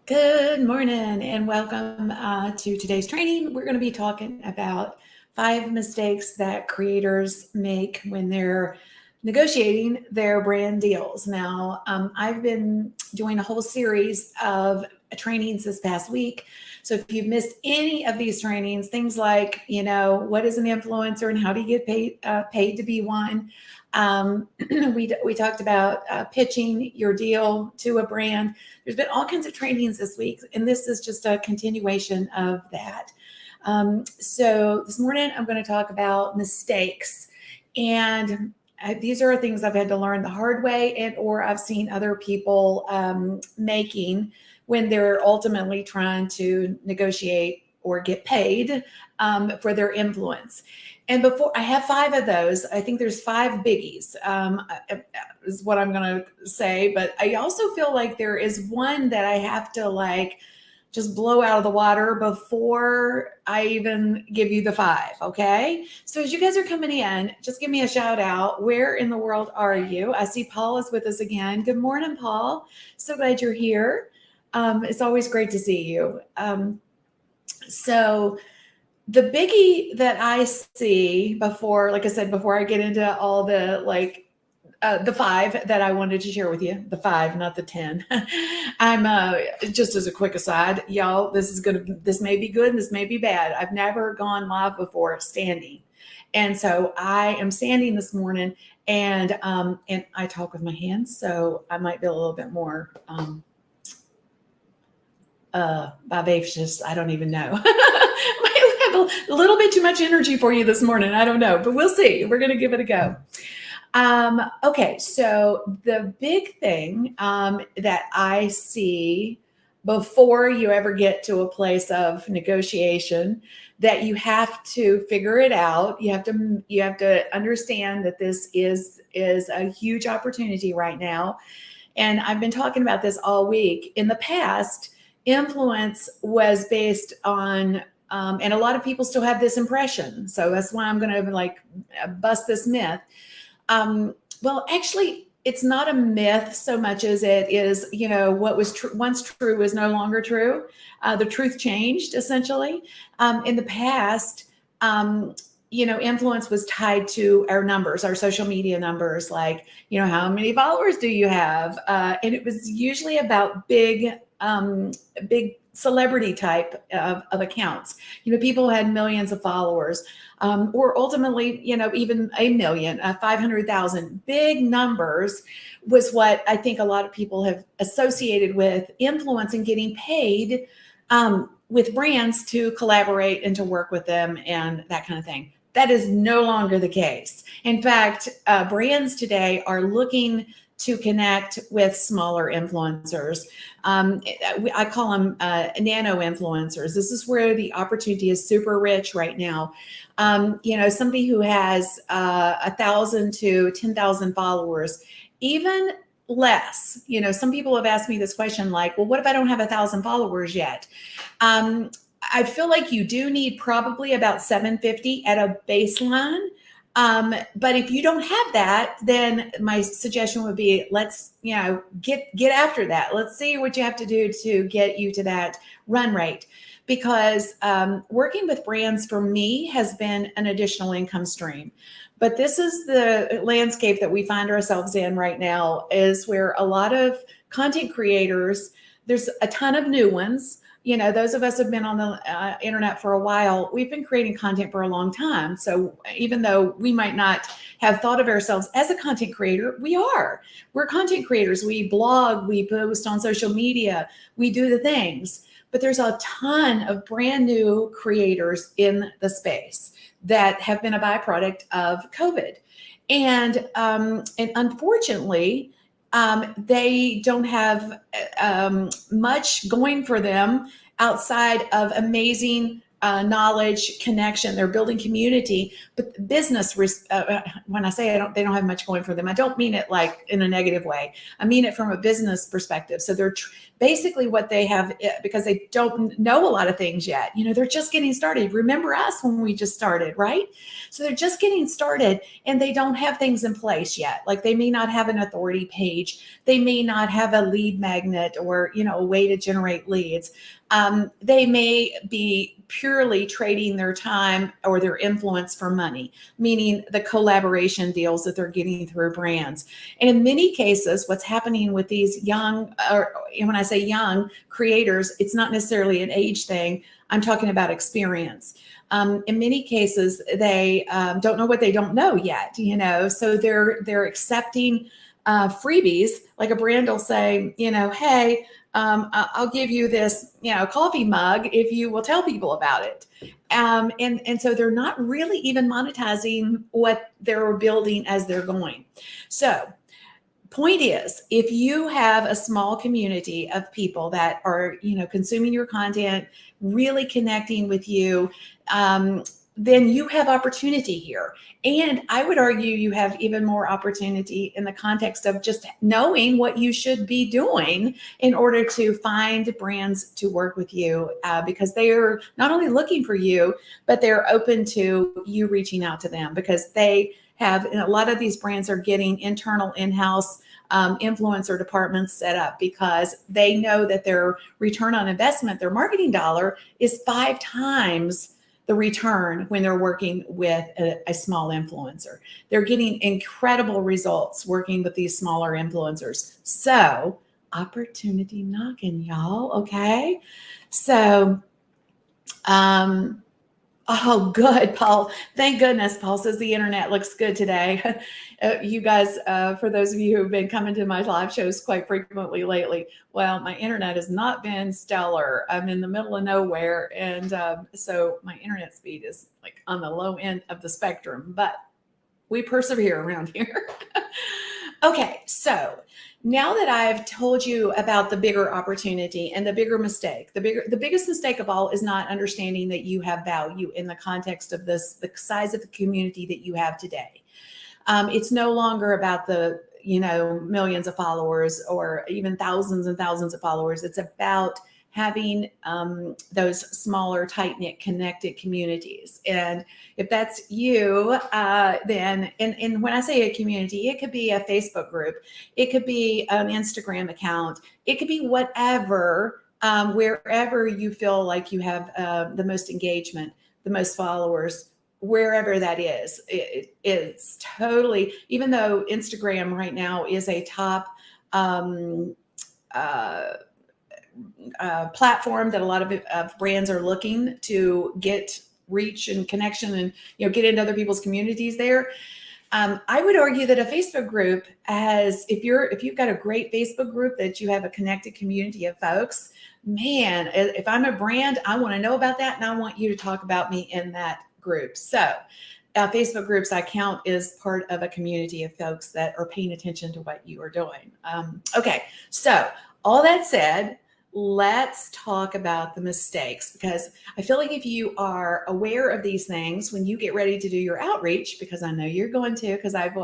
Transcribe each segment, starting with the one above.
Good morning and welcome to today's training. We're going to be talking about 5 mistakes that creators make when they're negotiating their brand deals. Now, I've been doing a whole series of trainings this past week. So if you've missed any of these trainings, things like, what is an influencer and how do you get paid to be one? We talked about pitching your deal to a brand. There's been all kinds of trainings this week, and this is just a continuation of that. So this morning, I'm going to talk about mistakes. And these are things I've had to learn the hard way or I've seen other people making when they're ultimately trying to negotiate or get paid for their influence. And before I have 5 of those, I think there's 5 biggies, is what I'm going to say. But I also feel like there is one that I have to just blow out of the water before I even give you the 5. Okay. So as you guys are coming in, just give me a shout out. Where in the world are you? I see Paul is with us again. Good morning, Paul. So glad you're here. It's always great to see you. So the biggie that I see before, like I said, before I get into all the the 5 that I wanted to share with you, the 5, not the 10. I'm just as a quick aside, y'all, this may be good and this may be bad. I've never gone live before standing. And so I am standing this morning and I talk with my hands. So I might be a little bit more, vivacious. I don't even know. I have a little bit too much energy for you this morning. I don't know, but we'll see. We're going to give it a go. Okay, so the big thing that I see before you ever get to a place of negotiation, that you have to figure it out. You have to understand that this is a huge opportunity right now. And I've been talking about this all week. In the past, influence was based on and a lot of people still have this impression. So that's why I'm going to bust this myth. Well, actually, it's not a myth so much as it is, what was once true is no longer true. The truth changed, essentially. In the past, influence was tied to our numbers, our social media numbers, how many followers do you have? And it was usually about big celebrity type of accounts. People had millions of followers, or ultimately, even a million, 500,000. Big numbers was what I think a lot of people have associated with influence and getting paid with brands to collaborate and to work with them and that kind of thing. That is no longer the case. In fact, brands today are looking to connect with smaller influencers. I call them nano influencers. This is where the opportunity is super rich right now. Somebody who has 1,000 to 10,000 followers, even less. Some people have asked me this question, well, what if I don't have 1,000 followers yet? I feel like you do need probably about 750 at a baseline. But if you don't have that, then my suggestion would be let's, get after that. Let's see what you have to do to get you to that run rate. Because working with brands for me has been an additional income stream. But this is the landscape that we find ourselves in right now, is where a lot of content creators, there's a ton of new ones. Those of us who have been on the internet for a while, we've been creating content for a long time. So even though we might not have thought of ourselves as a content creator, we're content creators. We blog, we post on social media, we do the things. But there's a ton of brand new creators in the space that have been a byproduct of COVID. And unfortunately, they don't have much going for them outside of amazing knowledge, connection. They're building community, but business. When I say they don't have much going for them, I don't mean it like in a negative way. I mean it from a business perspective. So they're basically what they have, because they don't know a lot of things yet. They're just getting started. Remember us when we just started, right? So they're just getting started, and they don't have things in place yet. Like they may not have an authority page. They may not have a lead magnet or a way to generate leads. They may be purely trading their time or their influence for money, meaning the collaboration deals that they're getting through brands. And in many cases, what's happening with these young, or when I say young creators, it's not necessarily an age thing. I'm talking about experience. In many cases, they don't know what they don't know yet, so they're accepting freebies. Like a brand will say, hey, I'll give you this, coffee mug if you will tell people about it. And so they're not really even monetizing what they're building as they're going. So point is, if you have a small community of people that are, consuming your content, really connecting with you, then you have opportunity here. And I would argue you have even more opportunity in the context of just knowing what you should be doing in order to find brands to work with you, because they are not only looking for you, but they're open to you reaching out to them, because they have, and a lot of these brands are getting internal in-house influencer departments set up, because they know that their return on investment, their marketing dollar, is 5 times the return when they're working with a small influencer. They're getting incredible results working with these smaller influencers. So opportunity knocking, y'all. Okay. So, oh, good, Paul. Thank goodness. Paul says the internet looks good today. You guys, for those of you who've been coming to my live shows quite frequently lately, well, my internet has not been stellar. I'm in the middle of nowhere. And so my internet speed is like on the low end of the spectrum, but we persevere around here. Okay, so now that I've told you about the bigger opportunity and the bigger mistake, the biggest mistake of all is not understanding that you have value in the context of the size of the community that you have today. It's no longer about the millions of followers or even thousands and thousands of followers. It's about having those smaller, tight-knit, connected communities. And if that's you, then, and when I say a community, it could be a Facebook group, it could be an Instagram account, it could be whatever, wherever you feel like you have the most engagement, the most followers, wherever that is. It's totally, even though Instagram right now is a top platform that a lot of brands are looking to get reach and connection and get into other people's communities there. I would argue that a Facebook group has, if you've got a great Facebook group that you have a connected community of folks, man, if I'm a brand, I want to know about that, and I want you to talk about me in that group. So Facebook groups I count as part of a community of folks that are paying attention to what you are doing. Okay, so all that said, let's talk about the mistakes, because I feel like if you are aware of these things when you get ready to do your outreach, because I know you're going to, because I've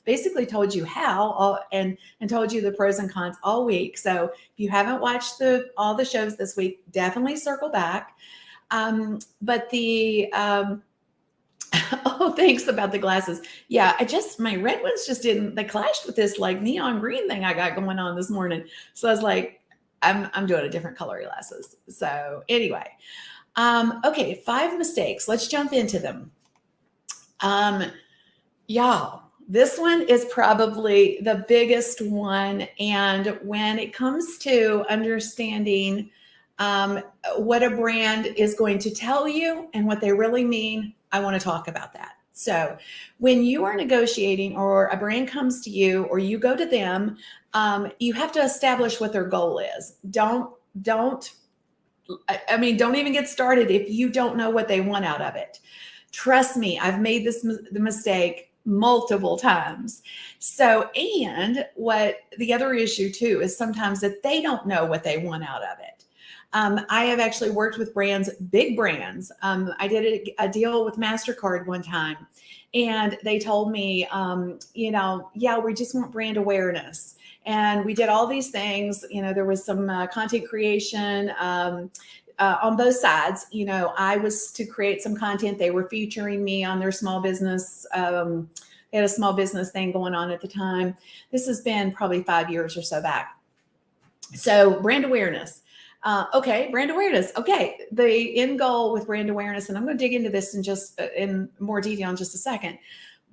basically told you how and told you the pros and cons all week. So if you haven't watched all the shows this week, definitely circle back. But the oh, thanks about the glasses. Yeah, my red ones just they clashed with this like neon green thing I got going on this morning. So I was like, I'm doing a different color glasses. So anyway, okay, 5 mistakes. Let's jump into them. Y'all, this one is probably the biggest one. And when it comes to understanding what a brand is going to tell you and what they really mean, I want to talk about that. So when you are negotiating, or a brand comes to you or you go to them, you have to establish what their goal is. Don't even get started if you don't know what they want out of it. Trust me, I've made the mistake multiple times. So, and what the other issue too is sometimes that they don't know what they want out of it. I have actually worked with brands, big brands. I did a deal with MasterCard one time, and they told me, yeah, we just want brand awareness. And we did all these things. There was some content creation. On both sides, I was to create some content. They were featuring me on their small business. They had a small business thing going on at the time. This has been probably 5 years or so back. So brand awareness. Okay, brand awareness. Okay, the end goal with brand awareness, and I'm going to dig into this in more detail in just a second.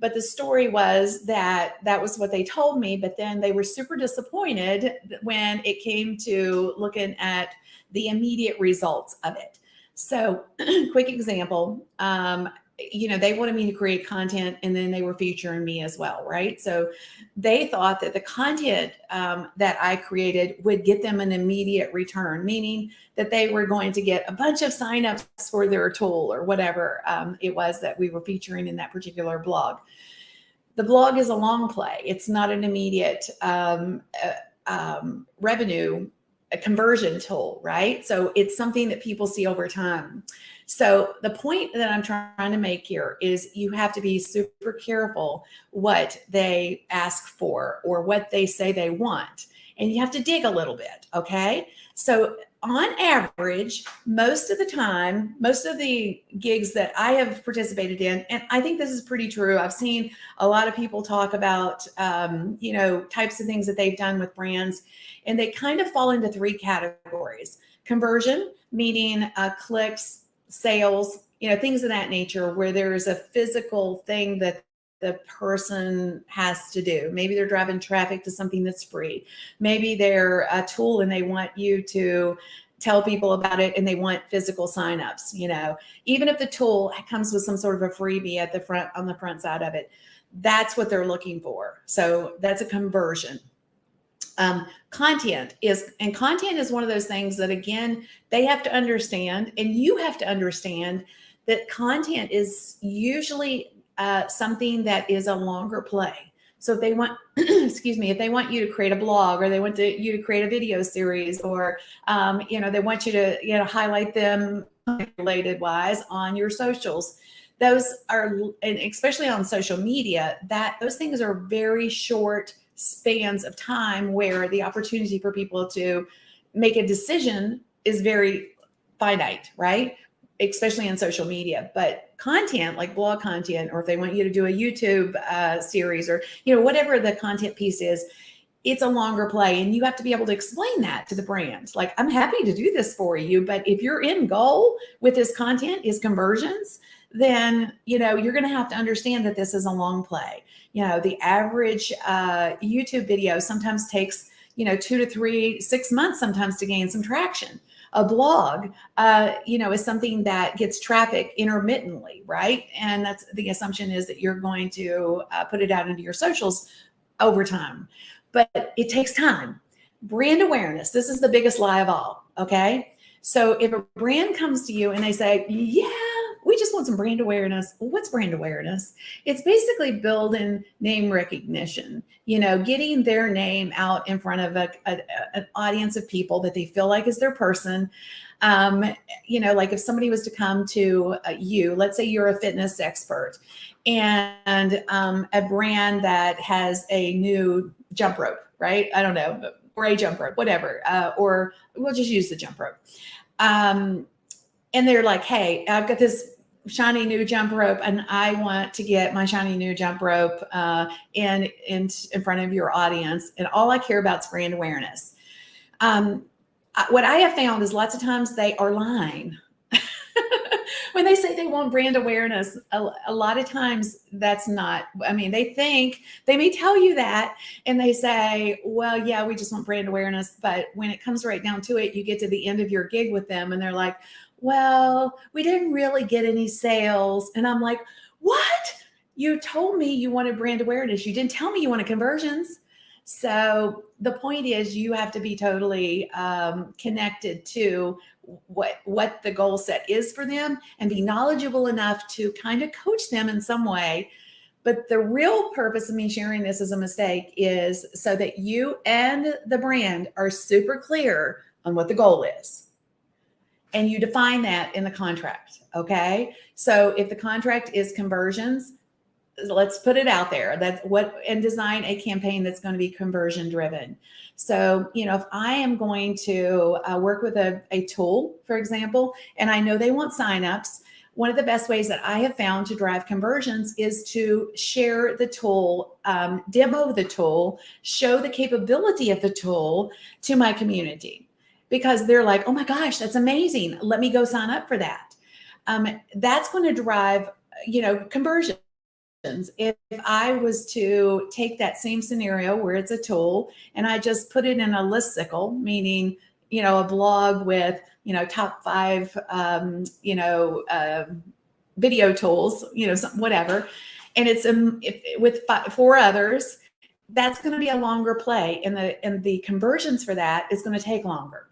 But the story was that was what they told me, but then they were super disappointed when it came to looking at the immediate results of it. So, quick example, they wanted me to create content, and then they were featuring me as well, right? So they thought that the content that I created would get them an immediate return, meaning that they were going to get a bunch of signups for their tool or whatever it was that we were featuring in that particular blog. The blog is a long play. It's not an immediate revenue conversion tool, right? So it's something that people see over time. So the point that I'm trying to make here is you have to be super careful what they ask for or what they say they want. And you have to dig a little bit, okay? So on average, most of the time, most of the gigs that I have participated in, and I think this is pretty true. I've seen a lot of people talk about, types of things that they've done with brands, and they kind of fall into three categories. Conversion, meaning clicks, sales, things of that nature, where there is a physical thing that the person has to do. Maybe they're driving traffic to something that's free. Maybe they're a tool and they want you to tell people about it and they want physical signups. Even if the tool comes with some sort of a freebie at the front, on the front side of it, that's what they're looking for. So that's a conversion. Content is one of those things that, again, they have to understand, and you have to understand that content is usually something that is a longer play. So if they want, if they want you to create a blog, or they want you to create a video series, or they want you to highlight them related wise on your socials. Those are, and especially on social media, that those things are very short spans of time where the opportunity for people to make a decision is very finite, right? Especially in social media. But content like blog content, or if they want you to do a YouTube series, or whatever the content piece is, it's a longer play, and you have to be able to explain that to the brand. Like, I'm happy to do this for you, but if your end goal with this content is conversions, then you're going to have to understand that this is a long play. The average YouTube video sometimes takes 2 to 3, 6 months sometimes to gain some traction. A blog, is something that gets traffic intermittently, right? And that's the assumption, is that you're going to put it out into your socials over time. But it takes time. Brand awareness, this is the biggest lie of all, okay? So if a brand comes to you and they say, yeah, we just want some brand awareness. Well, what's brand awareness? It's basically building name recognition, getting their name out in front of an audience of people that they feel like is their person. Like if somebody was to come to you, let's say you're a fitness expert, and a brand that has a new jump rope, right? I don't know, or a jump rope, whatever, or we'll just use the jump rope. And they're like, hey, I've got this shiny new jump rope, and I want to get my shiny new jump rope in front of your audience, and all I care about is brand awareness. What I have found is lots of times they are lying. When they say they want brand awareness, a lot of times that's not, they may tell you that, and they say, well, yeah, we just want brand awareness. But when it comes right down to it, you get to the end of your gig with them and they're like, well, we didn't really get any sales. And I'm like, what? You told me you wanted brand awareness. You didn't tell me you wanted conversions. So the point is, you have to be totally connected to what the goal set is for them, and be knowledgeable enough to kind of coach them in some way. But the real purpose of me sharing this as a mistake is so that you and the brand are super clear on what the goal is. And you define that in the contract. Okay. So if the contract is conversions, let's put it out there. That's what, and design a campaign that's going to be conversion driven. So, if I am going to work with a tool, for example, and I know they want signups, one of the best ways that I have found to drive conversions is to share the tool, demo the tool, show the capability of the tool to my community, because they're like, oh my gosh, that's amazing. Let me go sign up for that. That's going to drive, conversion. If I was to take that same scenario where it's a tool and I just put it in a listicle, meaning, a blog with, top 5, video tools, whatever, and it's with 4 others, that's going to be a longer play, and the conversions for that is going to take longer.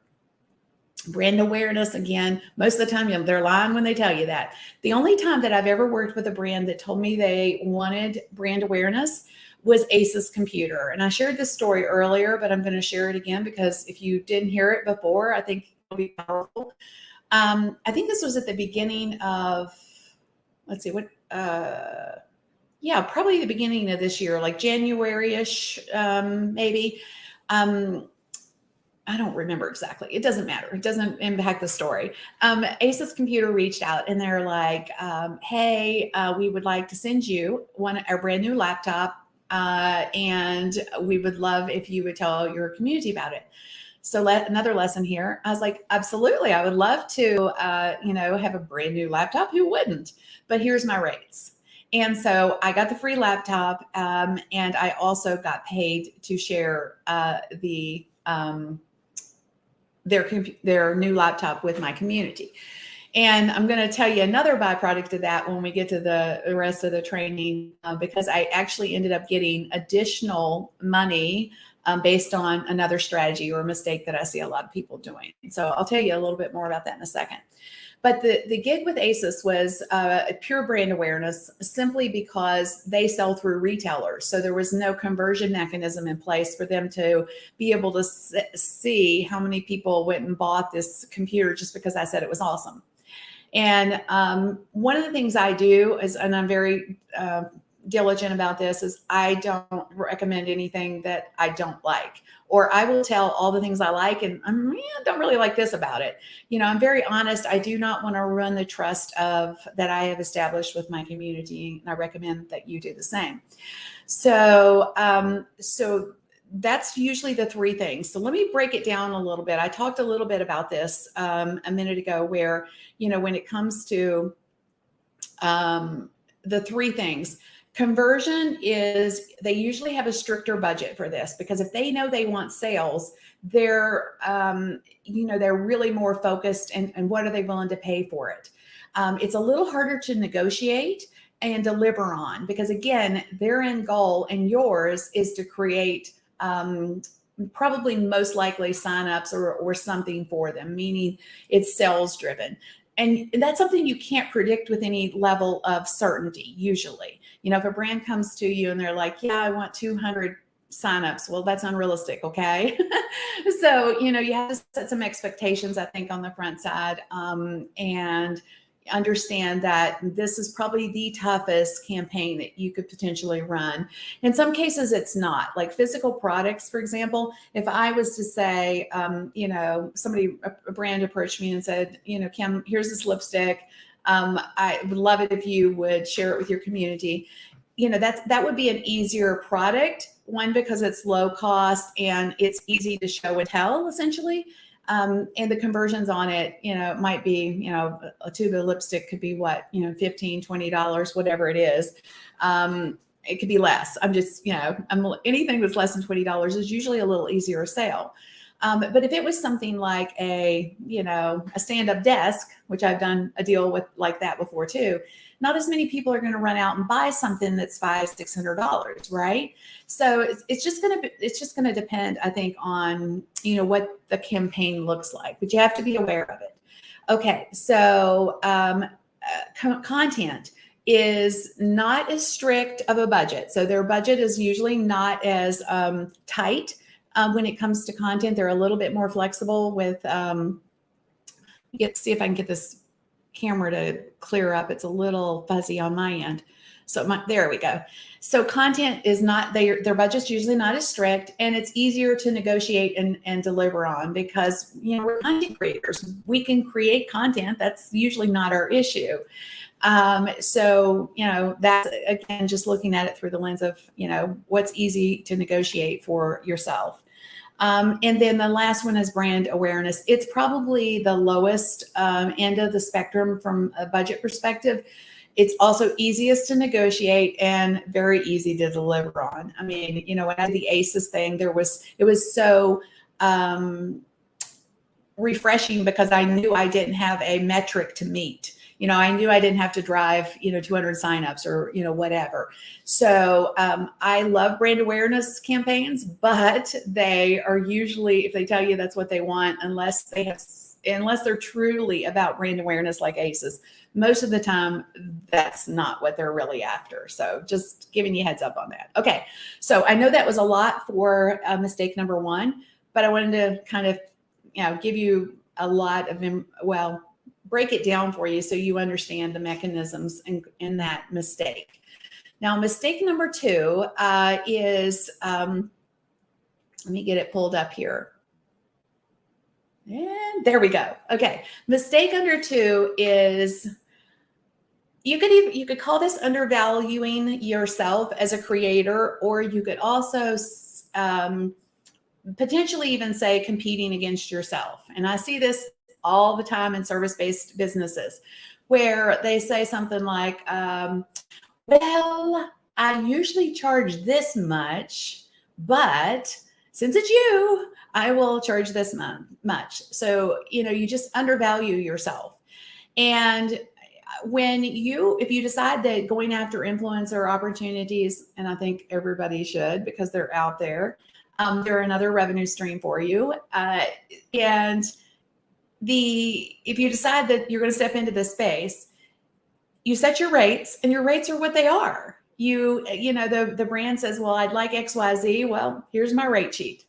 Brand awareness, again, most of the time, they're lying when they tell you that. The only time that I've ever worked with a brand that told me they wanted brand awareness was Asus Computer. And I shared this story earlier, but I'm going to share it again because if you didn't hear it before, I think it'll be powerful. I think this was at the beginning of, let's see, probably the beginning of this year, like January-ish, maybe. I don't remember exactly. It doesn't matter. It doesn't impact the story. Asus Computer reached out and they're like, hey, we would like to send you our brand new laptop. And we would love if you would tell your community about it. So another lesson here. I was like, absolutely. I would love to, have a brand new laptop. Who wouldn't? But here's my rates. And so I got the free laptop. And I also got paid to share their new laptop with my community. And I'm going to tell you another byproduct of that when we get to the rest of the training, because I actually ended up getting additional money based on another strategy or a mistake that I see a lot of people doing. So I'll tell you a little bit more about that in a second. But the gig with Asus was a pure brand awareness, simply because they sell through retailers. So there was no conversion mechanism in place for them to be able to see how many people went and bought this computer just because I said it was awesome. And one of the things I do is, and I'm very diligent about this, is I don't recommend anything that I don't like, or I will tell all the things I like and I don't really like this about it. I'm very honest. I do not want to ruin the trust that I have established with my community, and I recommend that you do the same. So that's usually the 3 things. So let me break it down a little bit. I talked a little bit about this a minute ago, where, when it comes to the 3 things, conversion is, they usually have a stricter budget for this, because if they know they want sales, they're, they're really more focused and what are they willing to pay for it? It's a little harder to negotiate and deliver on, because again, their end goal and yours is to create probably most likely signups or something for them, meaning it's sales driven. And that's something you can't predict with any level of certainty. Usually, if a brand comes to you and they're like, yeah, I want 200 signups. Well, that's unrealistic. Okay. So, you have to set some expectations, I think, on the front side, and understand that this is probably the toughest campaign that you could potentially run. In some cases, it's not. Like physical products, for example, if I was to say, a brand approached me and said, Kim, here's this lipstick. I would love it if you would share it with your community. That would be an easier product. One, because it's low cost and it's easy to show and tell, essentially. And the conversions on it, might be, a tube of lipstick could be what, $15, $20, whatever it is. It could be less. I'm just, anything that's less than $20 is usually a little easier sale. But if it was something like a stand-up desk, which I've done a deal with like that before too, not as many people are going to run out and buy something that's $500, $600, right? So it's just going to depend, I think, on what the campaign looks like, but you have to be aware of it. Okay, so content is not as strict of a budget. So their budget is usually not as tight when it comes to content. They're a little bit more flexible with see if I can get this camera to clear up. It's a little fuzzy on my end. So there we go. So content is not, their budget's usually not as strict, and it's easier to negotiate and deliver on because, we're content creators. We can create content. That's usually not our issue. So, that's, again, just looking at it through the lens of, what's easy to negotiate for yourself. And then the last one is brand awareness. It's probably the lowest end of the spectrum from a budget perspective. It's also easiest to negotiate and very easy to deliver on. I mean, when I did the ACES thing, it was so refreshing because I knew I didn't have a metric to meet. I knew I didn't have to drive, 200 signups or, whatever. So I love brand awareness campaigns, but they are usually, if they tell you that's what they want, unless they're truly about brand awareness like ACES, most of the time that's not what they're really after. So just giving you a heads up on that. Okay. So I know that was a lot for mistake number one, but I wanted to kind of, give you a lot of, break it down for you so you understand the mechanisms in that mistake. Now, mistake number two is, let me get it pulled up here. And there we go. Okay. Mistake number two is, you could call this undervaluing yourself as a creator, or you could also potentially even say competing against yourself. And I see this all the time in service-based businesses where they say something like, well, I usually charge this much, but since it's you, I will charge this much. So, you just undervalue yourself. And if you decide that going after influencer opportunities, and I think everybody should because they're out there, they're another revenue stream for you. And if you decide that you're going to step into this space, you set your rates, and your rates are what they are. The brand says, well, I'd like XYZ. Well, here's my rate sheet.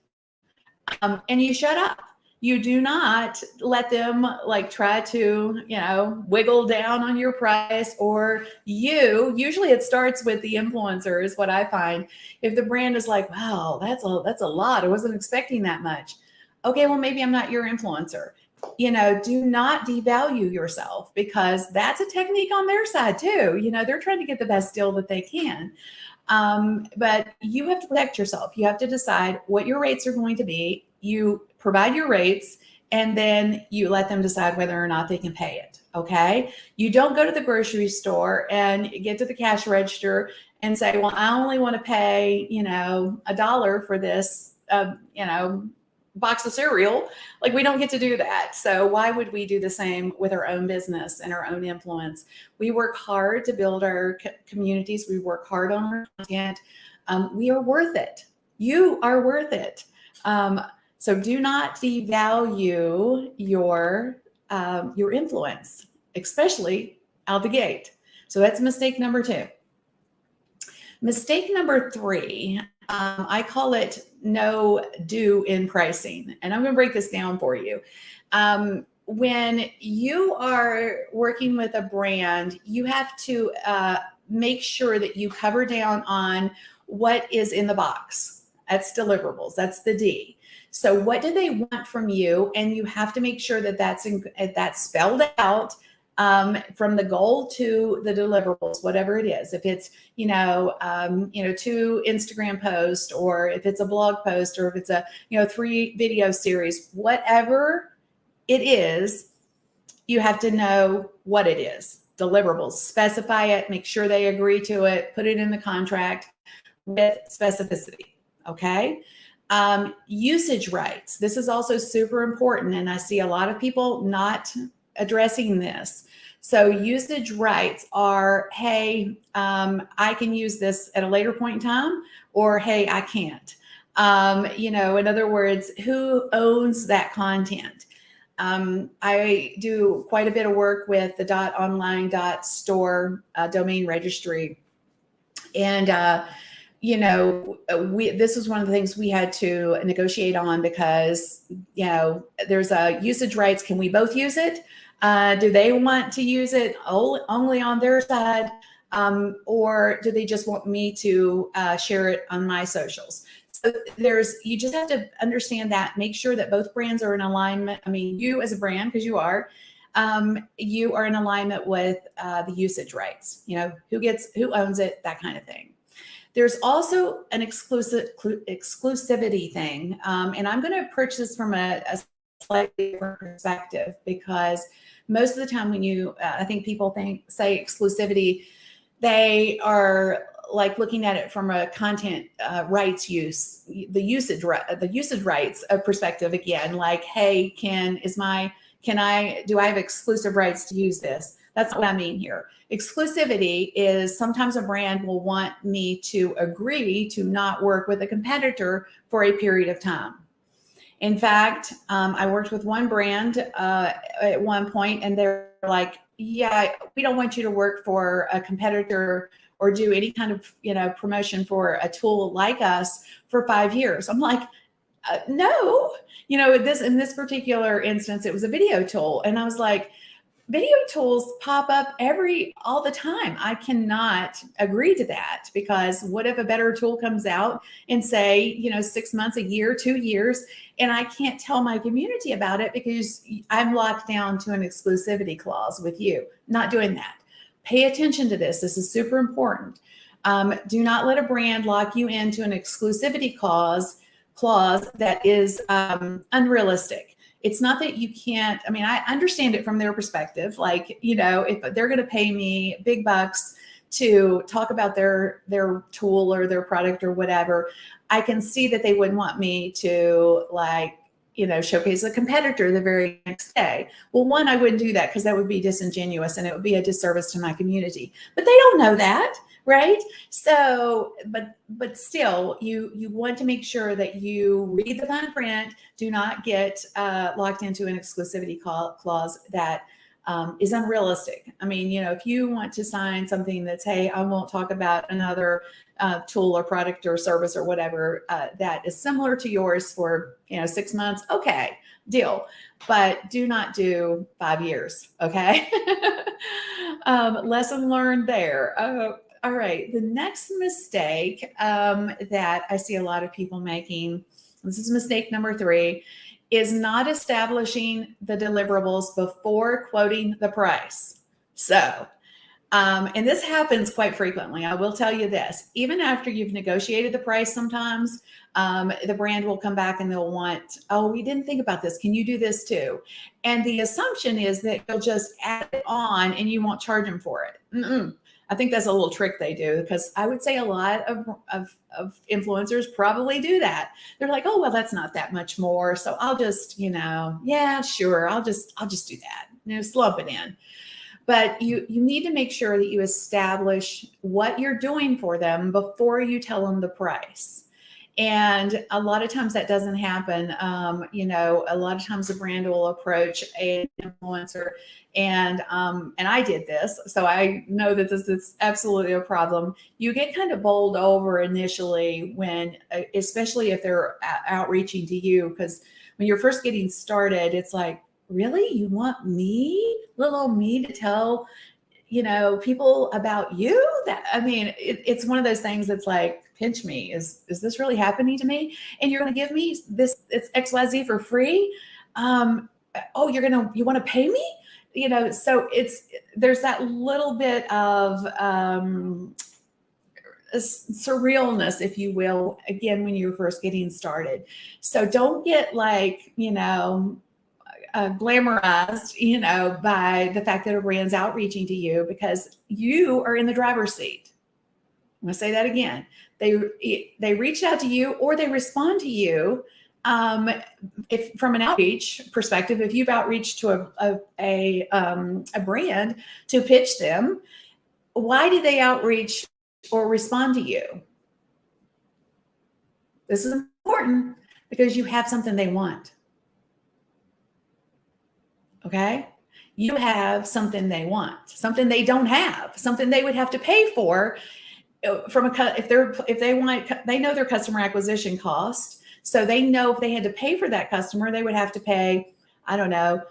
And you shut up. You do not let them try to, wiggle down on your price, or usually it starts with the influencer is what I find. If the brand is like, wow, that's a lot. I wasn't expecting that much. Okay, well, maybe I'm not your influencer. Do not devalue yourself, because that's a technique on their side too. They're trying to get the best deal that they can. But you have to protect yourself. You have to decide what your rates are going to be. You provide your rates, and then you let them decide whether or not they can pay it. Okay. You don't go to the grocery store and get to the cash register and say, well, I only want to pay, $1 for this, box of cereal. We don't get to do that. So why would we do the same with our own business and our own influence? We work hard to build our communities. We work hard on our content. We are worth it. You are worth it. So do not devalue your influence, especially out the gate. So that's mistake number two. Mistake number three, I call it no do in pricing. And I'm going to break this down for you. When you are working with a brand, you have to make sure that you cover down on what is in the box. That's deliverables. That's the D. So what do they want from you? And you have to make sure that that's spelled out from the goal to the deliverables, whatever it is. If it's, 2 Instagram posts, or if it's a blog post, or if it's a, 3 video series, whatever it is, you have to know what it is. Deliverables, specify it, make sure they agree to it, put it in the contract with specificity. Okay. Usage rights. This is also super important. And I see a lot of people not addressing this. So usage rights are, hey, I can use this at a later point in time, or hey, I can't. In other words, who owns that content? I do quite a bit of work with the .online.store domain registry. And, this was one of the things we had to negotiate on because, there's a usage rights. Can we both use it? Do they want to use it only on their side? Or do they just want me to share it on my socials? So you just have to understand that, make sure that both brands are in alignment. I mean, you as a brand, because you are in alignment with the usage rights, who owns it, that kind of thing. There's also an exclusivity thing. And I'm going to approach this from a slightly different perspective, because most of the time when I think people say exclusivity, they are like looking at it from a content rights the usage rights perspective again, like, hey, do I have exclusive rights to use this? That's what I mean here. Exclusivity is sometimes a brand will want me to agree to not work with a competitor for a period of time. In fact, I worked with one brand at one point, and they're like, yeah, we don't want you to work for a competitor or do any kind of, promotion for a tool like us for 5 years. I'm like, no, in this particular instance, it was a video tool. And I was like, video tools pop up all the time. I cannot agree to that, because what if a better tool comes out and say, 6 months, a year, 2 years, and I can't tell my community about it because I'm locked down to an exclusivity clause with you. Not doing that. Pay attention to this. This is super important. Do not let a brand lock you into an exclusivity clause that is unrealistic. It's not that you can't, I understand it from their perspective. Like, if they're going to pay me big bucks to talk about their tool or their product or whatever, I can see that they wouldn't want me to showcase a competitor the very next day. Well, one, I wouldn't do that because that would be disingenuous and it would be a disservice to my community. But they don't know that, right? So, but still, you want to make sure that you read the fine print. Do not get locked into an exclusivity clause that is unrealistic. If you want to sign something that's, hey, I won't talk about another tool or product or service or whatever that is similar to yours for 6 months, okay, deal. But do not do 5 years, okay? Lesson learned there. All right, the next mistake that I see a lot of people making, this is mistake number 3, is not establishing the deliverables before quoting the price. So, and this happens quite frequently. I will tell you this, even after you've negotiated the price, sometimes the brand will come back and they'll want, oh, we didn't think about this. Can you do this too? And the assumption is that you'll just add it on and you won't charge them for it. Mm-mm. I think that's a little trick they do, because I would say a lot of influencers probably do that. They're like, oh, well, that's not that much more. So I'll just, yeah, sure. I'll just do that, slump it in. But you need to make sure that you establish what you're doing for them before you tell them the price. And a lot of times that doesn't happen. A lot of times a brand will approach an influencer, and I did this, so I know that this is absolutely a problem. You get kind of bowled over initially when, especially if they're outreaching to you, because when you're first getting started, it's like, really, you want me, little old me, to tell people about you? It's one of those things that's like, pinch me. Is this really happening to me? And you're going to give me this, it's XYZ for free? Oh, you want to pay me? So there's that little bit of surrealness, if you will, again, when you're first getting started. So don't get glamorized, by the fact that a brand's outreaching to you, because you are in the driver's seat. I'm going to say that again. They reach out to you or they respond to you. If from an outreach perspective, if you've outreached to a brand to pitch them, why do they outreach or respond to you? This is important because you have something they want. Okay? You have something they want, something they don't have, something they would have to pay for they know their customer acquisition cost. So they know if they had to pay for that customer, they would have to pay, I don't know,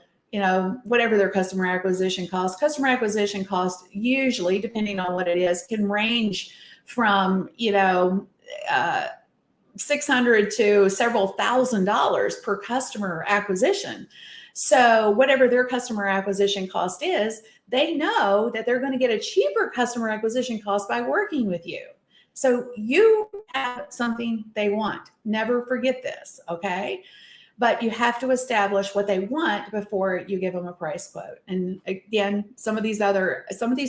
whatever their customer acquisition cost. Customer acquisition cost usually, depending on what it is, can range from, 600 to several $1,000s per customer acquisition. So whatever their customer acquisition cost is, they know that they're going to get a cheaper customer acquisition cost by working with you. So you have something they want. Never forget this, okay? But you have to establish what they want before you give them a price quote. And again, some of these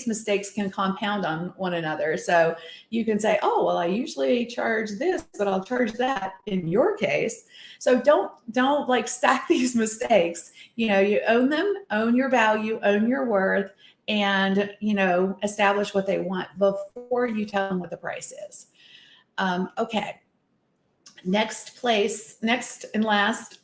mistakes can compound on one another. So you can say, oh, well, I usually charge this, but I'll charge that in your case. So don't like stack these mistakes. You own them, own your value, own your worth, and, establish what they want before you tell them what the price is. Okay. Next and last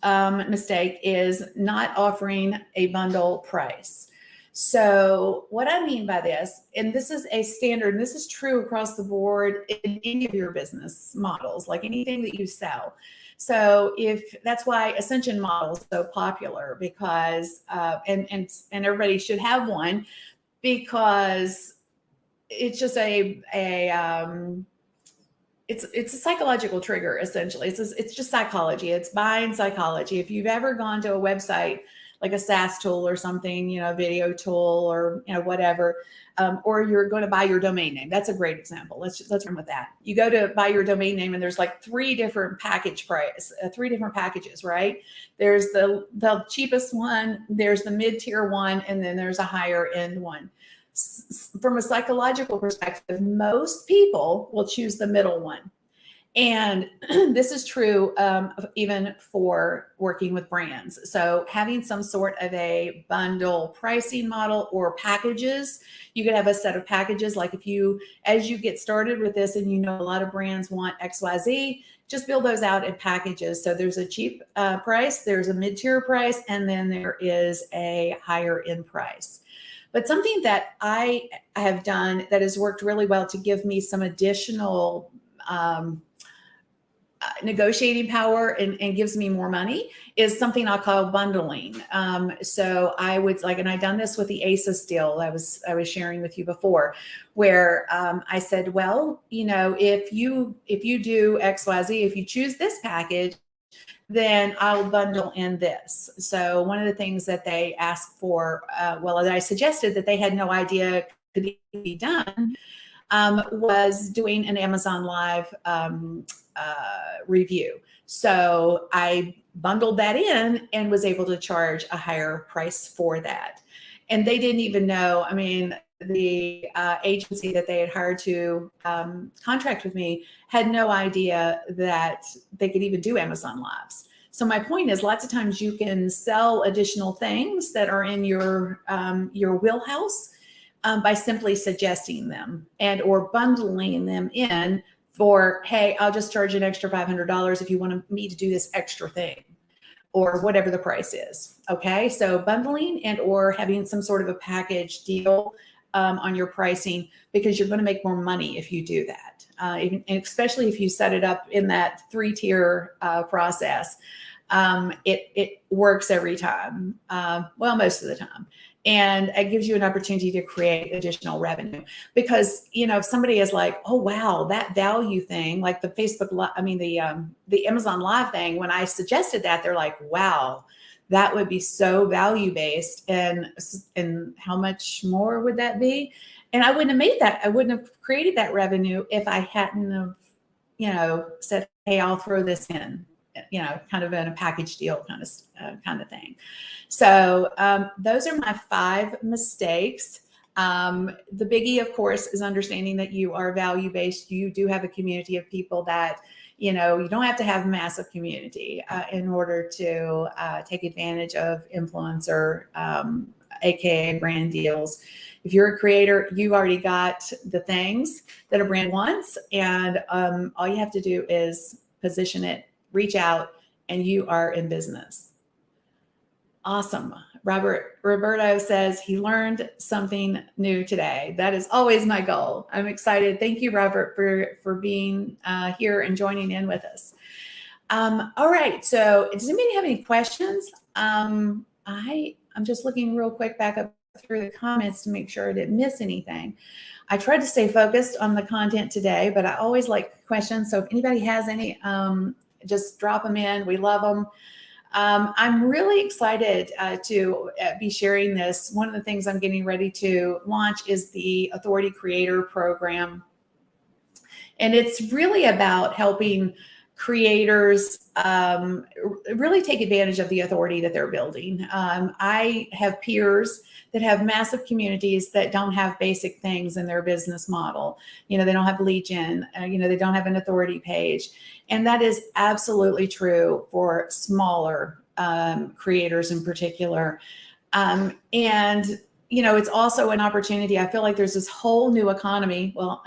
mistake is not offering a bundle price. So what I mean by this, and this is a standard, and this is true across the board in any of your business models, like anything that you sell. So that's why Ascension model is so popular, because and everybody should have one, because it's just it's a psychological trigger, essentially. It's just psychology. It's buying psychology. If you've ever gone to a website like a SaaS tool or something, a video tool or whatever, or you're going to buy your domain name. That's a great example. Let's run with that. You go to buy your domain name, and there's like three different packages, right? There's the cheapest one, there's the mid-tier one, and then there's a higher end one. From a psychological perspective, most people will choose the middle one. And this is true even for working with brands. So having some sort of a bundle pricing model or packages, you could have a set of packages. Like as you get started with this, and a lot of brands want XYZ, just build those out in packages. So there's a cheap price, there's a mid-tier price, and then there is a higher end price. But something that I have done that has worked really well to give me some additional negotiating power and gives me more money is something I'll call bundling. So I would and I've done this with the ASUS deal I was sharing with you before, where I said, well, if you do XYZ, if you choose this package, then I'll bundle in this. So one of the things that they asked for, that I suggested that they had no idea could be done, was doing an Amazon Live review. So I bundled that in and was able to charge a higher price for that. And they didn't even know, the agency that they had hired to contract with me had no idea that they could even do Amazon Lives. So my point is, lots of times you can sell additional things that are in your wheelhouse by simply suggesting them or bundling them in for, hey, I'll just charge an extra $500 if you want me to do this extra thing, or whatever the price is. Okay, so bundling and or having some sort of a package deal on your pricing, because you're going to make more money if you do that. And especially if you set it up in that 3-tier process, it works every time. Most of the time. And it gives you an opportunity to create additional revenue, because, if somebody is like, oh, wow, that value thing, like the the Amazon Live thing, when I suggested that, they're like, wow, that would be so value-based. And how much more would that be? And I wouldn't have made that. I wouldn't have created that revenue if I hadn't have, said, hey, I'll throw this in, kind of in a package deal kind of thing. So those are my 5 mistakes. The biggie, of course, is understanding that you are value-based. You do have a community of people that, you don't have to have a massive community in order to take advantage of influencer, AKA brand deals. If you're a creator, you already got the things that a brand wants, and all you have to do is position it, reach out, and you are in business. Awesome. Roberto says he learned something new today. That is always my goal. I'm excited. Thank you, Robert, for being here and joining in with us. All right. So does anybody have any questions? I'm just looking real quick back up through the comments to make sure I didn't miss anything. I tried to stay focused on the content today, but I always like questions. So if anybody has any, just drop them in. We love them. I'm really excited to be sharing this. One of the things I'm getting ready to launch is the Authority Creator Program. And it's really about helping creators really take advantage of the authority that they're building. I have peers that have massive communities that don't have basic things in their business model. You know, they don't have lead gen, they don't have an authority page. And that is absolutely true for smaller creators in particular. And it's also an opportunity. I feel like there's this whole new economy. Well,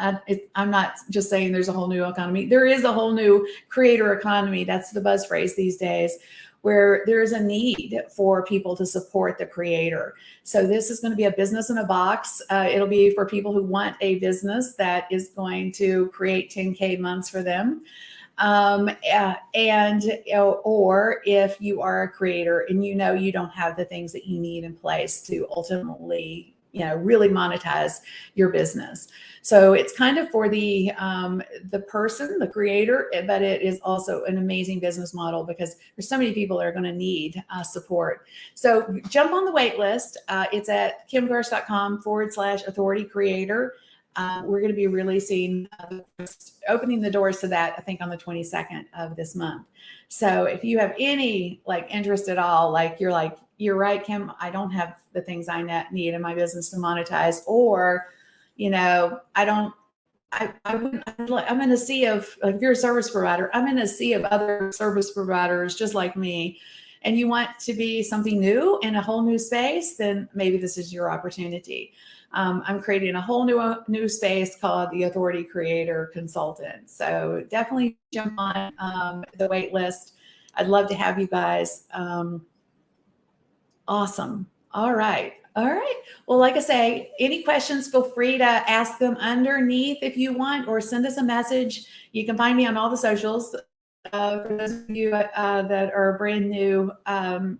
I'm not just saying there's a whole new economy. There is a whole new creator economy. That's the buzz phrase these days, where there's a need for people to support the creator. So this is going to be a business in a box. It'll be for people who want a business that is going to create 10K months for them. Or if you are a creator and you don't have the things that you need in place to ultimately, really monetize your business. So it's kind of for the person, the creator, but it is also an amazing business model because there's so many people that are going to need support. So jump on the wait list. It's at kimgarst.com/authority creator. We're going to be releasing, opening the doors to that, I think on the 22nd of this month. So if you have any interest at all, you're right, Kim, I don't have the things I need in my business to monetize, or, I'm in a sea of, if you're a service provider, I'm in a sea of other service providers just like me, and you want to be something new in a whole new space, then maybe this is your opportunity. I'm creating a whole new space called the Authority Creator Consultant. So definitely jump on the wait list. I'd love to have you guys. Awesome. All right. Well, like I say, any questions, feel free to ask them underneath if you want, or send us a message. You can find me on all the socials. For those of you that are brand new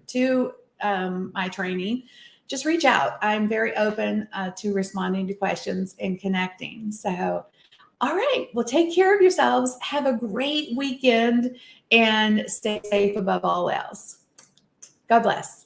to my training, just reach out. I'm very open to responding to questions and connecting. So, all right. Well, take care of yourselves. Have a great weekend and stay safe above all else. God bless.